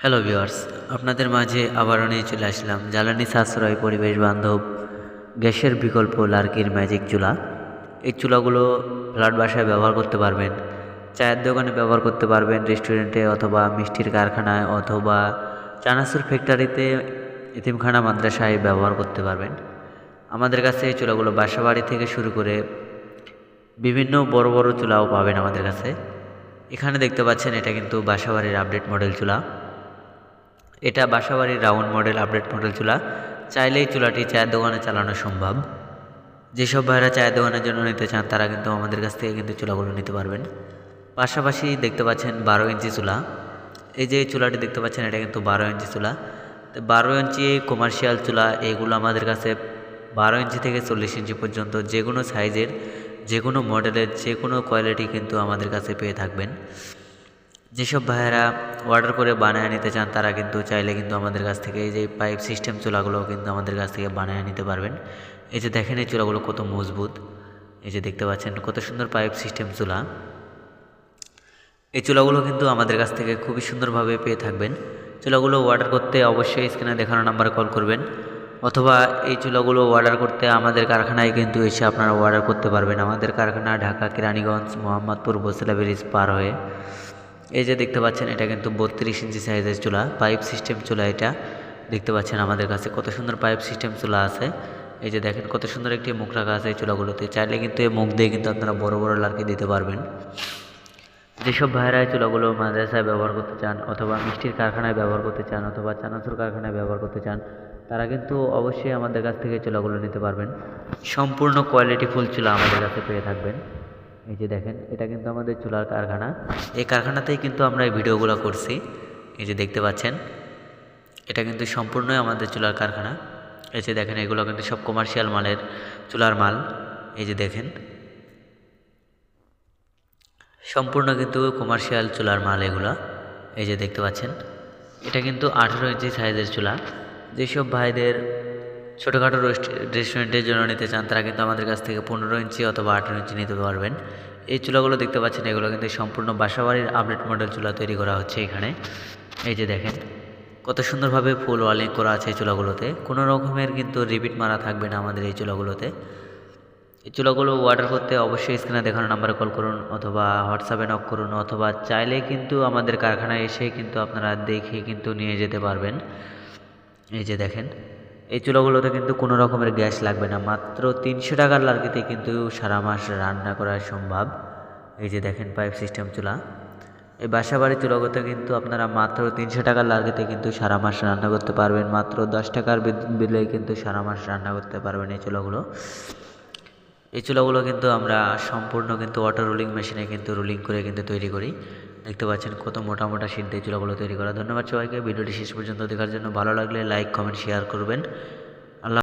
Hello viewers, আপনাদের মাঝে আবারও নিয়ে চলে আসলাম জ্বালানি সাশ্রয় পরিবেশ বান্ধব গ্যাসের বিকল্প লার্কির ম্যাজিক চুলা। এই চুলাগুলো ফ্ল্যাট বাসায় ব্যবহার করতে পারবেন, চায়ের দোকানে ব্যবহার করতে পারবেন, রেস্টুরেন্টে অথবা মিষ্টির কারখানায় অথবা চানাচুর ফ্যাক্টরিতে, এতিমখানা মাদ্রাসায় ব্যবহার করতে পারবেন। আমাদের কাছে এই চুলাগুলো বাসাবাড়ি থেকে শুরু করে বিভিন্ন বড় বড় চুলাও পাবেন আমাদের কাছে। এখানে দেখতে পাচ্ছেন এটা কিন্তু বাসাবাড়ির আপডেট মডেল চুলা। এটা বাসাবাড়ির রাউন্ড মডেল আপডেট মডেল চুলা। চাইলেই চুলাটি চায়ের দোকানে চালানো সম্ভব। যেসব ভাইরা চায়ের দোকানের জন্য নিতে চান তারা কিন্তু আমাদের কাছ থেকে কিন্তু চুলাগুলো নিতে পারবেন। পাশাপাশি দেখতে পাচ্ছেন 12 ইঞ্চি চুলা। এই যে চুলাটি দেখতে পাচ্ছেন এটা কিন্তু 12 ইঞ্চি চুলা। তো 12 ইঞ্চি কমার্শিয়াল চুলা এগুলো আমাদের কাছে 12 ইঞ্চি থেকে 40 ইঞ্চি পর্যন্ত যে কোনো সাইজের, যে কোনো মডেলের, যে কোনো কোয়ালিটি কিন্তু আমাদের কাছে পেয়ে থাকবেন। যেসব ভাইয়েরা অর্ডার করে বানায় নিতে চান তারা কিন্তু চাইলে কিন্তু আমাদের কাছ থেকে এই যে পাইপ সিস্টেম চুলাগুলো কিন্তু আমাদের কাছ থেকে বানায় নিতে পারবেন। এই যে দেখেন এই চুলাগুলো কত মজবুত, এই যে দেখতে পাচ্ছেন কত সুন্দর পাইপ সিস্টেম চুলা। এই চুলাগুলো কিন্তু আমাদের কাছ থেকে খুবই সুন্দরভাবে পেয়ে থাকবেন। চুলাগুলো অর্ডার করতে অবশ্যই স্ক্রিনে দেখানো নাম্বারে কল করবেন, অথবা এই চুলাগুলো অর্ডার করতে আমাদের কারখানায় কিন্তু এসে আপনারা অর্ডার করতে পারবেন। আমাদের কারখানা ঢাকা কেরানীগঞ্জ মোহাম্মদপুর বসিলা ব্রিজ পার হয়ে। এই যে দেখতে পাচ্ছেন এটা কিন্তু 32 ইঞ্চি সাইজের চুলা, পাইপ সিস্টেম চুলা। এটা দেখতে পাচ্ছেন আমাদের কাছে কত সুন্দর পাইপ সিস্টেম চুলা আছে। এই যে দেখেন কত সুন্দর একটি মুখ রাখা আছে এই চুলাগুলোতে। চাইলে কিন্তু এই মুখ দিয়ে কিন্তু আপনারা বড় বড় লার্কি দিতে পারবেন। যেসব ভাইয়েরা এই চুলাগুলো মাদ্রাসায় ব্যবহার করতে চান, অথবা মিষ্টির কারখানায় ব্যবহার করতে চান, অথবা চানাচুর কারখানায় ব্যবহার করতে চান, তারা কিন্তু অবশ্যই আমাদের কাছ থেকে চুলাগুলো নিতে পারবেন। সম্পূর্ণ কোয়ালিটিফুল চুলা আমাদের কাছে পেয়ে থাকবেন। এই যে দেখেন এটা কিন্তু আমাদের চুলার কারখানা। এই কারখানাতেই কিন্তু আমরা এই ভিডিওগুলো করছি। এই যে দেখতে পাচ্ছেন এটা কিন্তু সম্পূর্ণই আমাদের চুলার কারখানা। এই যে দেখেন এগুলো কিন্তু সব কমার্শিয়াল মালের চুলার মাল। এই যে দেখেন সম্পূর্ণ কিন্তু কমার্শিয়াল চুলার মাল এগুলো। এই যে দেখতে পাচ্ছেন এটা কিন্তু 18 ইঞ্চি সাইজের চুলা। যেসব ভাইদের ছোটোখাটো রেস্টুরেন্টের জন্য নিতে চান তারা কিন্তু আমাদের কাছ থেকে 15 ইঞ্চি অথবা 18 ইঞ্চি নিতে পারবেন। এই চুলাগুলো দেখতে পাচ্ছেন এগুলো কিন্তু সম্পূর্ণ বাসাবাড়ির আপডেট মডেল চুলা তৈরি করা হচ্ছে এখানে। এই যে দেখেন কত সুন্দরভাবে ফুল ওয়ালিং করা আছে এই চুলাগুলোতে। কোনো রকমের কিন্তু রিপিট মারা থাকবে না আমাদের এই চুলাগুলোতে। এই চুলাগুলো অর্ডার করতে অবশ্যই স্ক্রিনে দেখানো নাম্বারে কল করুন, অথবা হোয়াটসঅ্যাপে নক করুন, অথবা চাইলে কিন্তু আমাদের কারখানায় এসে কিন্তু আপনারা দেখে কিন্তু নিয়ে যেতে পারবেন। এই যে দেখেন এই চুলাগুলোতে কিন্তু কোনো রকমের গ্যাস লাগবে না। মাত্র 300 টাকার লার্কিতে কিন্তু সারা মাস রান্না করা সম্ভব। এই যে দেখেন পাইপ সিস্টেম চুলা। এই বাসাবাড়ির চুলাগুলোতে কিন্তু আপনারা মাত্র 300 টাকার লার্কিতে কিন্তু সারা মাস রান্না করতে পারবেন। মাত্র 10 টাকার বিদ্যুৎ বিলে কিন্তু সারা মাস রান্না করতে পারবেন এই চুলাগুলো। এই চুলাগুলো কিন্তু আমরা সম্পূর্ণ কিন্তু অটো রোলিং মেশিনে কিন্তু রোলিং করে কিন্তু তৈরি করি। দেখতে পাচ্ছেন কত মোটা মোটা শীট দিয়ে চুলাগুলো তৈরি করা। ধন্যবাদ সবাইকে ভিডিওটি শেষ পর্যন্ত দেখার জন্য। ভালো লাগলে লাইক, কমেন্ট, শেয়ার করবেন।